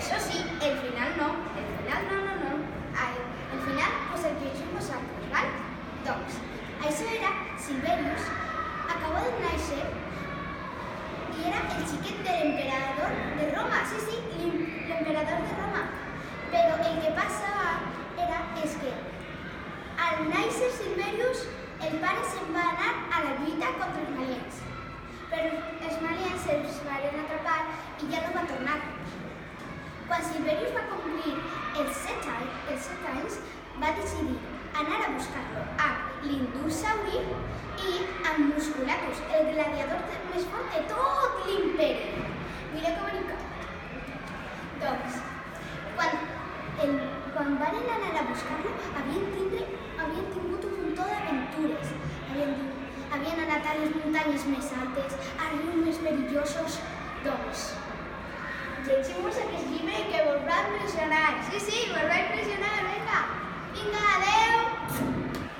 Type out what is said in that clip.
Això sí, el final no. Ai, el final, pues el que llegim vosaltres, val? Doncs, això era Silverius, acaba de néixer i era el xiquet de l'emperador de Roma. Sí, l'emperador de Roma. Però el que passava és que al néixer Silverius, el pare se'n va anar a la lluita contra els malians. Però els malians els van atrapar i ja no va tornar. Quan Silverius va complir els 7 anys, va decidir anar a buscar-lo amb l'Indursauri i amb Musculatus, el gladiador més fort de tot l'imperi. Mira que bonic. Doncs, quan van anar a buscar-lo, havien tingut un muntó d'aventures. Havien anat a les muntanyes més altes, a rius més perillosos. Doncs, llegim-vos aquest llibre que vos va impressionar. Sí, vos va impressionar, vinga. Vinga, adéu.